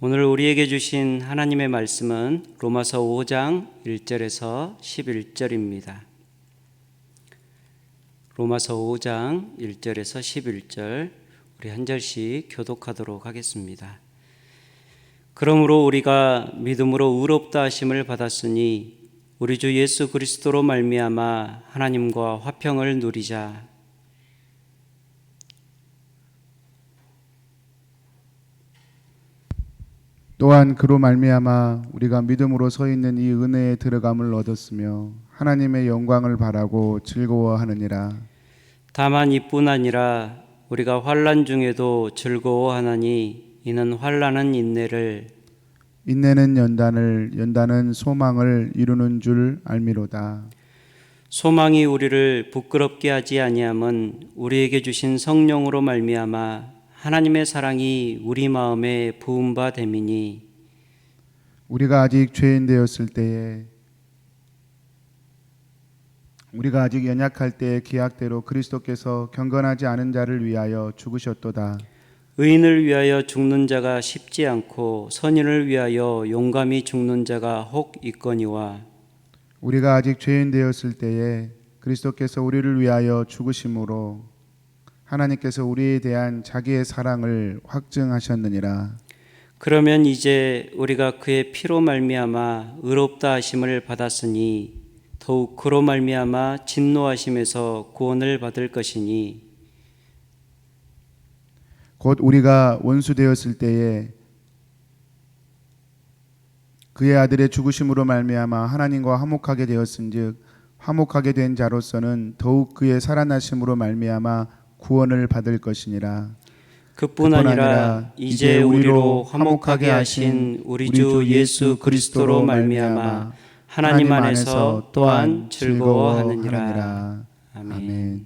오늘 우리에게 주신 하나님의 말씀은 로마서 5장 1절에서 11절입니다. 로마서 5장 1절에서 11절 우리 한 절씩 교독하도록 하겠습니다. 그러므로 우리가 믿음으로 의롭다 하심을 받았으니 우리 주 예수 그리스도로 말미암아 하나님과 화평을 누리자. 또한 그로 말미암아 우리가 믿음으로 서 있는 이 은혜에 들어감을 얻었으며 하나님의 영광을 바라고 즐거워하느니라. 다만 이뿐 아니라 우리가 환난 중에도 즐거워하나니 이는 환난은 인내를, 인내는 연단을, 연단은 소망을 이루는 줄 알미로다. 소망이 우리를 부끄럽게 하지 아니함은 우리에게 주신 성령으로 말미암아 하나님의 사랑이 우리 마음에 부은 바 됨이니. 우리가 아직 죄인 되었을 때에 우리가 아직 연약할 때의 기약대로 그리스도께서 경건하지 않은 자를 위하여 죽으셨도다. 의인을 위하여 죽는 자가 쉽지 않고 선인을 위하여 용감히 죽는 자가 혹 있거니와. 우리가 아직 죄인 되었을 때에 그리스도께서 우리를 위하여 죽으심으로 하나님께서 우리에 대한 자기의 사랑을 확증하셨느니라. 그러면 이제 우리가 그의 피로 말미암아 의롭다 하심을 받았으니 더욱 그로 말미암아 진노하심에서 구원을 받을 것이니. 곧 우리가 원수 되었을 때에 그의 아들의 죽으심으로 말미암아 하나님과 화목하게 되었은즉 화목하게 된 자로서는 더욱 그의 살아나심으로 말미암아 구원을 받을 것이니라. 그뿐 아니라 이제 우리로 화목하게 하신 우리 주 예수 그리스도로 말미암아 하나님 안에서 또한 즐거워하느니라. 아멘.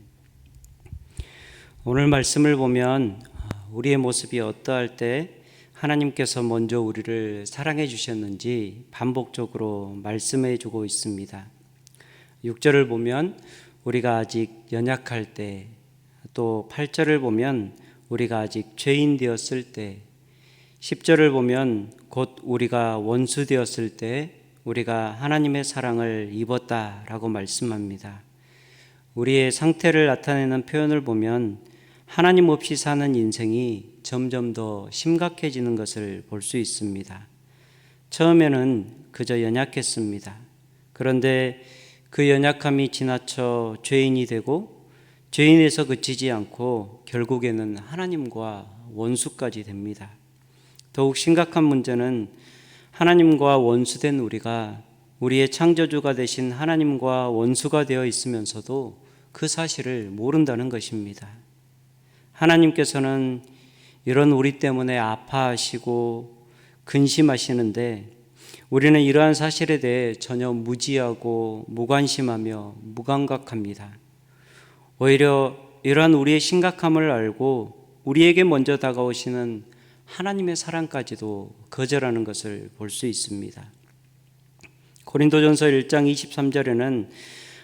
오늘 말씀을 보면 우리의 모습이 어떠할 때 하나님께서 먼저 우리를 사랑해 주셨는지 반복적으로 말씀해 주고 있습니다. 6절을 보면 우리가 아직 연약할 때, 또 8절을 보면 우리가 아직 죄인 되었을 때, 10절을 보면 곧 우리가 원수 되었을 때 우리가 하나님의 사랑을 입었다라고 말씀합니다. 우리의 상태를 나타내는 표현을 보면 하나님 없이 사는 인생이 점점 더 심각해지는 것을 볼 수 있습니다. 처음에는 그저 연약했습니다. 그런데 그 연약함이 지나쳐 죄인이 되고 죄인에서 그치지 않고 결국에는 하나님과 원수까지 됩니다. 더욱 심각한 문제는 하나님과 원수된 우리가 우리의 창조주가 되신 하나님과 원수가 되어 있으면서도 그 사실을 모른다는 것입니다. 하나님께서는 이런 우리 때문에 아파하시고 근심하시는데 우리는 이러한 사실에 대해 전혀 무지하고 무관심하며 무감각합니다. 오히려 이러한 우리의 심각함을 알고 우리에게 먼저 다가오시는 하나님의 사랑까지도 거절하는 것을 볼 수 있습니다. 고린도전서 1장 23절에는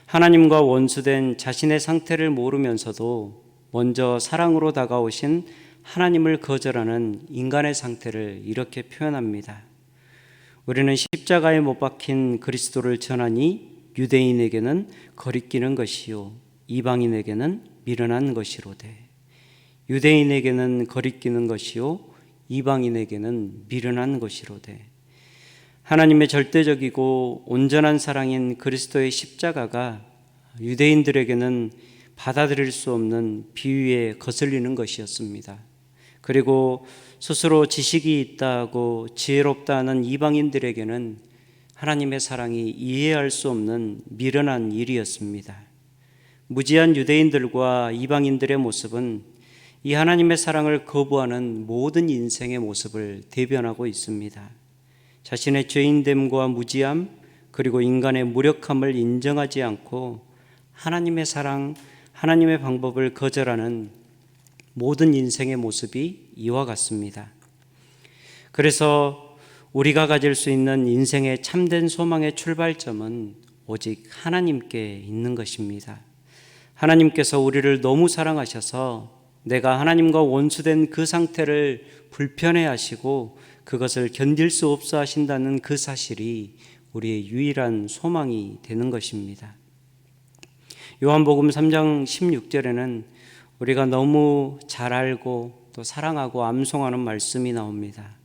하나님과 원수된 자신의 상태를 모르면서도 먼저 사랑으로 다가오신 하나님을 거절하는 인간의 상태를 이렇게 표현합니다. 우리는 십자가에 못 박힌 그리스도를 전하니 유대인에게는 거리끼는 것이요 이방인에게는 미련한 것이로되. 유대인에게는 거리끼는 것이요 이방인에게는 미련한 것이로되. 하나님의 절대적이고 온전한 사랑인 그리스도의 십자가가 유대인들에게는 받아들일 수 없는 비위에 거슬리는 것이었습니다. 그리고 스스로 지식이 있다고 지혜롭다 하는 이방인들에게는 하나님의 사랑이 이해할 수 없는 미련한 일이었습니다. 무지한 유대인들과 이방인들의 모습은 이 하나님의 사랑을 거부하는 모든 인생의 모습을 대변하고 있습니다. 자신의 죄인됨과 무지함, 그리고 인간의 무력함을 인정하지 않고 하나님의 사랑, 하나님의 방법을 거절하는 모든 인생의 모습이 이와 같습니다. 그래서 우리가 가질 수 있는 인생의 참된 소망의 출발점은 오직 하나님께 있는 것입니다. 하나님께서 우리를 너무 사랑하셔서 내가 하나님과 원수된 그 상태를 불편해하시고 그것을 견딜 수 없어 하신다는 그 사실이 우리의 유일한 소망이 되는 것입니다. 요한복음 3장 16절에는 우리가 너무 잘 알고 또 사랑하고 암송하는 말씀이 나옵니다.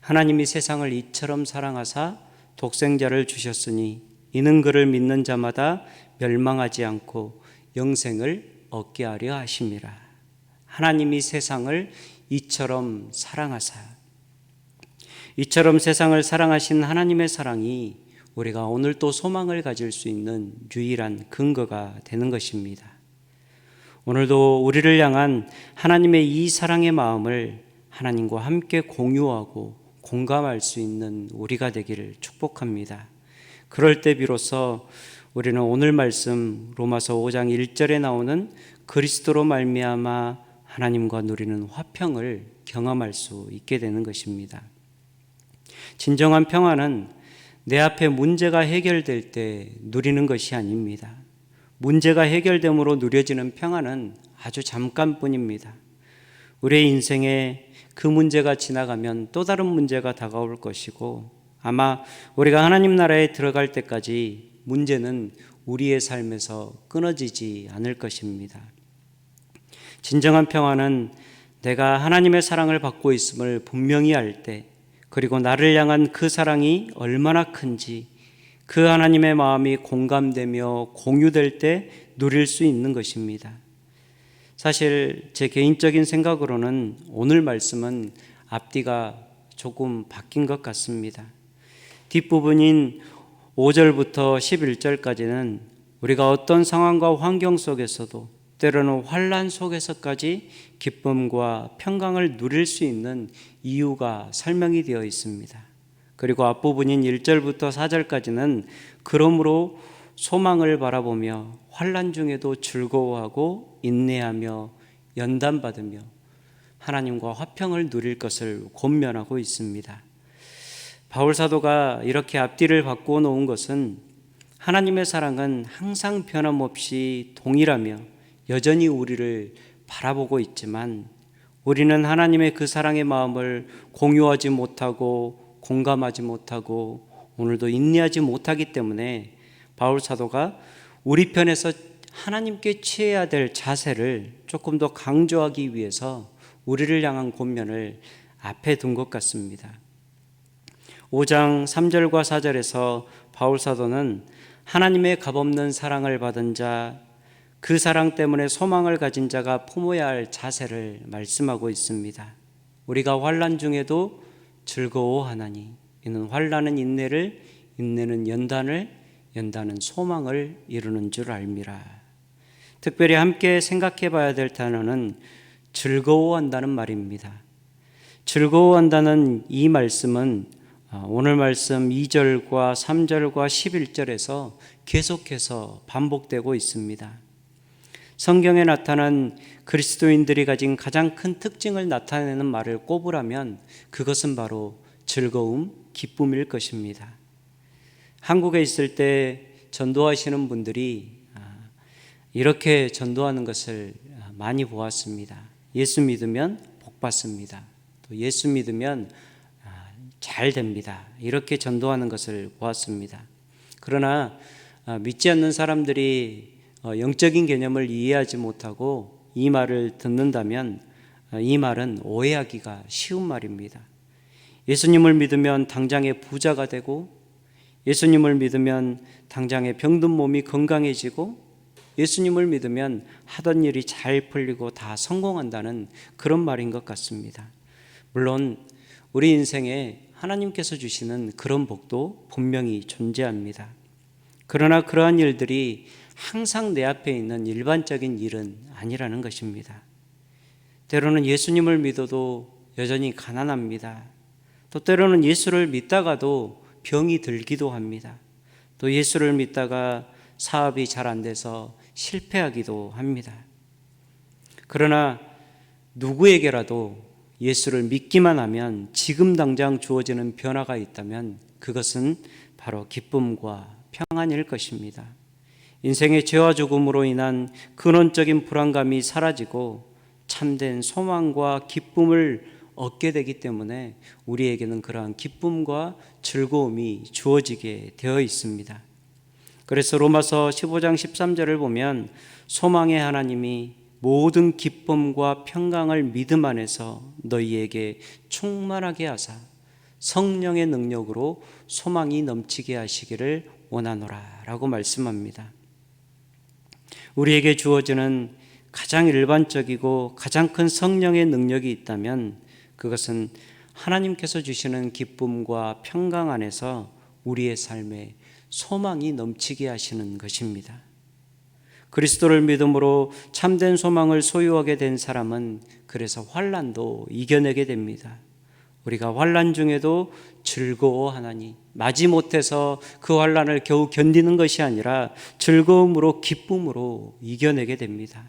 하나님이 세상을 이처럼 사랑하사 독생자를 주셨으니 이는 그를 믿는 자마다 멸망하지 않고 영생을 얻게 하려 하심이라. 하나님이 세상을 이처럼 사랑하사, 이처럼 세상을 사랑하신 하나님의 사랑이 우리가 오늘 또 소망을 가질 수 있는 유일한 근거가 되는 것입니다. 오늘도 우리를 향한 하나님의 이 사랑의 마음을 하나님과 함께 공유하고 공감할 수 있는 우리가 되기를 축복합니다. 그럴 때 비로소 우리는 오늘 말씀 로마서 5장 1절에 나오는 그리스도로 말미암아 하나님과 누리는 화평을 경험할 수 있게 되는 것입니다. 진정한 평화는 내 앞에 문제가 해결될 때 누리는 것이 아닙니다. 문제가 해결됨으로 누려지는 평화는 아주 잠깐뿐입니다. 우리의 인생에 그 문제가 지나가면 또 다른 문제가 다가올 것이고 아마 우리가 하나님 나라에 들어갈 때까지 문제는 우리의 삶에서 끊어지지 않을 것입니다. 진정한 평화는 내가 하나님의 사랑을 받고 있음을 분명히 알 때, 그리고 나를 향한 그 사랑이 얼마나 큰지 그 하나님의 마음이 공감되며 공유될 때 누릴 수 있는 것입니다. 사실 제 개인적인 생각으로는 오늘 말씀은 앞뒤가 조금 바뀐 것 같습니다. 뒷부분인 5절부터 11절까지는 우리가 어떤 상황과 환경 속에서도 때로는 환난 속에서까지 기쁨과 평강을 누릴 수 있는 이유가 설명이 되어 있습니다. 그리고 앞부분인 1절부터 4절까지는 그러므로 소망을 바라보며 환난 중에도 즐거워하고 인내하며 연단받으며 하나님과 화평을 누릴 것을 권면하고 있습니다. 바울 사도가 이렇게 앞뒤를 바꾸어 놓은 것은 하나님의 사랑은 항상 변함없이 동일하며 여전히 우리를 바라보고 있지만 우리는 하나님의 그 사랑의 마음을 공유하지 못하고 공감하지 못하고 오늘도 인내하지 못하기 때문에 바울 사도가 우리 편에서 하나님께 취해야 될 자세를 조금 더 강조하기 위해서 우리를 향한 권면을 앞에 둔 것 같습니다. 5장 3절과 4절에서 바울 사도는 하나님의 값없는 사랑을 받은 자, 그 사랑 때문에 소망을 가진 자가 품어야 할 자세를 말씀하고 있습니다. 우리가 환난 중에도 즐거워하나니 이는 환난은 인내를, 인내는 연단을, 연단은 소망을 이루는 줄 알미라. 특별히 함께 생각해 봐야 될 단어는 즐거워한다는 말입니다. 즐거워한다는 이 말씀은 오늘 말씀 2절과 3절과 11절에서 계속해서 반복되고 있습니다. 성경에 나타난 그리스도인들이 가진 가장 큰 특징을 나타내는 말을 꼽으라면 그것은 바로 즐거움, 기쁨일 것입니다. 한국에 있을 때 전도하시는 분들이 이렇게 전도하는 것을 많이 보았습니다. 예수 믿으면 복 받습니다. 또 예수 믿으면 잘 됩니다. 이렇게 전도하는 것을 보았습니다. 그러나 믿지 않는 사람들이 영적인 개념을 이해하지 못하고 이 말을 듣는다면 이 말은 오해하기가 쉬운 말입니다. 예수님을 믿으면 당장에 부자가 되고 예수님을 믿으면 당장에 병든 몸이 건강해지고 예수님을 믿으면 하던 일이 잘 풀리고 다 성공한다는 그런 말인 것 같습니다. 물론 우리 인생에 하나님께서 주시는 그런 복도 분명히 존재합니다. 그러나 그러한 일들이 항상 내 앞에 있는 일반적인 일은 아니라는 것입니다. 때로는 예수님을 믿어도 여전히 가난합니다. 또 때로는 예수를 믿다가도 병이 들기도 합니다. 또 예수를 믿다가 사업이 잘 안 돼서 실패하기도 합니다. 그러나 누구에게라도 예수를 믿기만 하면 지금 당장 주어지는 변화가 있다면 그것은 바로 기쁨과 평안일 것입니다. 인생의 죄와 죽음으로 인한 근원적인 불안감이 사라지고 참된 소망과 기쁨을 얻게 되기 때문에 우리에게는 그러한 기쁨과 즐거움이 주어지게 되어 있습니다. 그래서 로마서 15장 13절을 보면 소망의 하나님이 모든 기쁨과 평강을 믿음 안에서 너희에게 충만하게 하사 성령의 능력으로 소망이 넘치게 하시기를 원하노라 라고 말씀합니다. 우리에게 주어지는 가장 일반적이고 가장 큰 성령의 능력이 있다면 그것은 하나님께서 주시는 기쁨과 평강 안에서 우리의 삶에 소망이 넘치게 하시는 것입니다. 그리스도를 믿음으로 참된 소망을 소유하게 된 사람은 그래서 환난도 이겨내게 됩니다. 우리가 환난 중에도 즐거워하나니 마지못해서 그 환난을 겨우 견디는 것이 아니라 즐거움으로 기쁨으로 이겨내게 됩니다.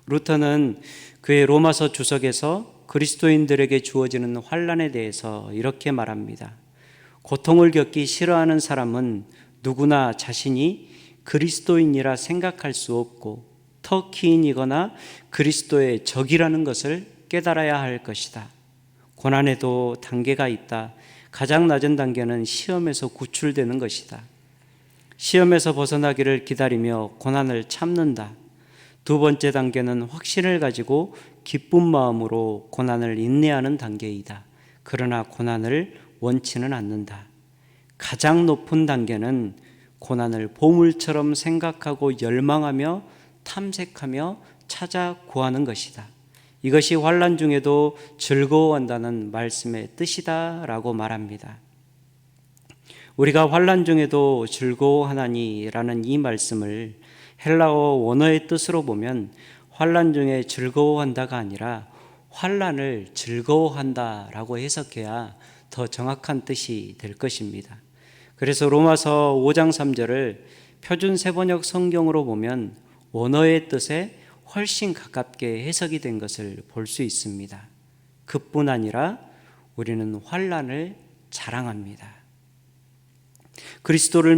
루터는 그의 로마서 주석에서 그리스도인들에게 주어지는 환난에 대해서 이렇게 말합니다. 고통을 겪기 싫어하는 사람은 누구나 자신이 그리스도인이라 생각할 수 없고 터키인이거나 그리스도의 적이라는 것을 깨달아야 할 것이다. 고난에도 단계가 있다. 가장 낮은 단계는 시험에서 구출되는 것이다. 시험에서 벗어나기를 기다리며 고난을 참는다. 두 번째 단계는 확신을 가지고 기쁜 마음으로 고난을 인내하는 단계이다. 그러나 고난을 원치는 않는다. 가장 높은 단계는 고난을 보물처럼 생각하고 열망하며 탐색하며 찾아 구하는 것이다. 이것이 환난 중에도 즐거워한다는 말씀의 뜻이다 라고 말합니다. 우리가 환난 중에도 즐거워하나니라는 이 말씀을 헬라어 원어의 뜻으로 보면 환난 중에 즐거워한다가 아니라 환난을 즐거워한다라고 해석해야 더 정확한 뜻이 될 것입니다. 그래서 로마서 5장 3절을 표준 세번역 성경으로 보면 원어의 뜻에 훨씬 가깝게 해석이 된 것을 볼 수 있습니다. 그뿐 아니라 우리는 환난을 자랑합니다. 그리스도를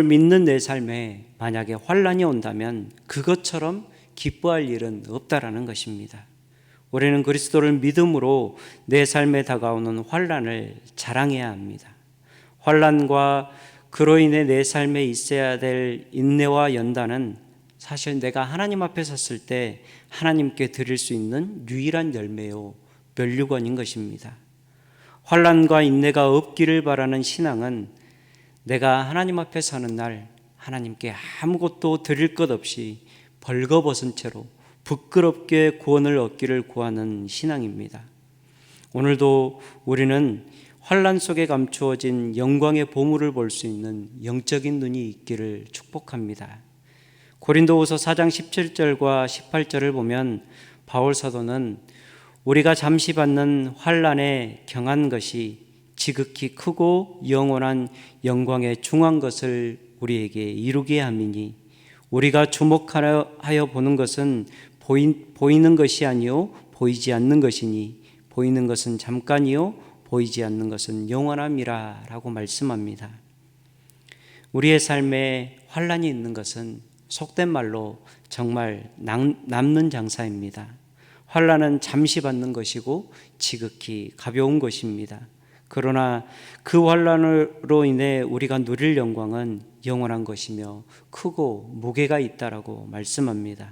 믿는 내 삶에 만약에 환난이 온다면 그것처럼 기뻐할 일은 없다라는 것입니다. 우리는 그리스도를 믿음으로 내 삶에 다가오는 환난을 자랑해야 합니다. 환난과 그로 인해 내 삶에 있어야 될 인내와 연단은 사실 내가 하나님 앞에 섰을 때 하나님께 드릴 수 있는 유일한 열매요 면류관인 것입니다. 환난과 인내가 없기를 바라는 신앙은 내가 하나님 앞에 서는 날 하나님께 아무것도 드릴 것 없이 벌거벗은 채로 부끄럽게 구원을 얻기를 구하는 신앙입니다. 오늘도 우리는 환난 속에 감추어진 영광의 보물을 볼 수 있는 영적인 눈이 있기를 축복합니다. 고린도후서 4장 17절과 18절을 보면 바울 사도는 우리가 잠시 받는 환난에 경한 것이 지극히 크고 영원한 영광에 중한 것을 우리에게 이루게 함이니 우리가 주목하여 보는 것은 보이는 것이 아니요 보이지 않는 것이니 보이는 것은 잠깐이요 보이지 않는 것은 영원함이라 라고 말씀합니다. 우리의 삶에 환난이 있는 것은 속된 말로 정말 남는 장사입니다. 환난은 잠시 받는 것이고 지극히 가벼운 것입니다. 그러나 그 환난으로 인해 우리가 누릴 영광은 영원한 것이며 크고 무게가 있다라고 말씀합니다.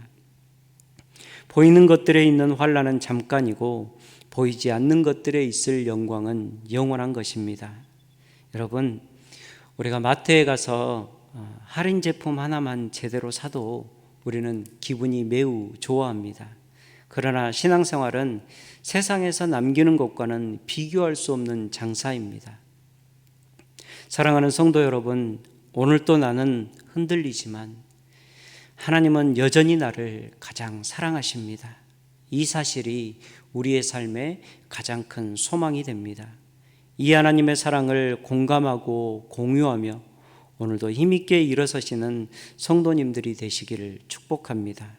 보이는 것들에 있는 환난은 잠깐이고 보이지 않는 것들에 있을 영광은 영원한 것입니다. 여러분, 우리가 마트에 가서 할인 제품 하나만 제대로 사도 우리는 기분이 매우 좋아합니다. 그러나 신앙생활은 세상에서 남기는 것과는 비교할 수 없는 장사입니다. 사랑하는 성도 여러분, 오늘도 나는 흔들리지만 하나님은 여전히 나를 가장 사랑하십니다. 이 사실이 우리의 삶의 가장 큰 소망이 됩니다. 이 하나님의 사랑을 공감하고 공유하며 오늘도 힘있게 일어서시는 성도님들이 되시기를 축복합니다.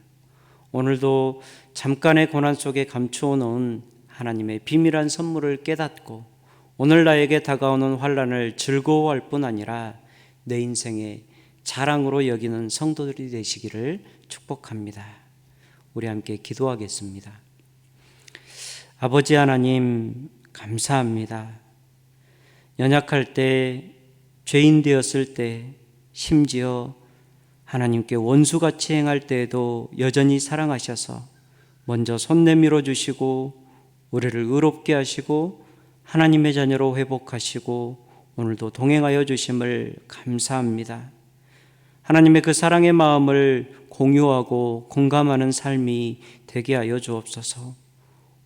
오늘도 잠깐의 고난 속에 감추어 놓은 하나님의 비밀한 선물을 깨닫고 오늘 나에게 다가오는 환난을 즐거워할 뿐 아니라 내 인생의 자랑으로 여기는 성도들이 되시기를 축복합니다. 우리 함께 기도하겠습니다. 아버지 하나님, 감사합니다. 연약할 때, 죄인 되었을 때, 심지어 하나님께 원수같이 행할 때에도 여전히 사랑하셔서 먼저 손 내밀어 주시고 우리를 의롭게 하시고 하나님의 자녀로 회복하시고 오늘도 동행하여 주심을 감사합니다. 하나님의 그 사랑의 마음을 공유하고 공감하는 삶이 되게 하여 주옵소서.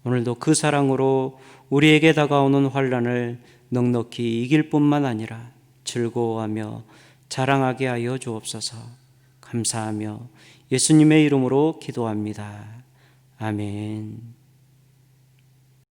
오늘도 그 사랑으로 우리에게 다가오는 환난을 넉넉히 이길 뿐만 아니라 즐거워하며 자랑하게 하여 주옵소서. 감사하며 예수님의 이름으로 기도합니다. 아멘.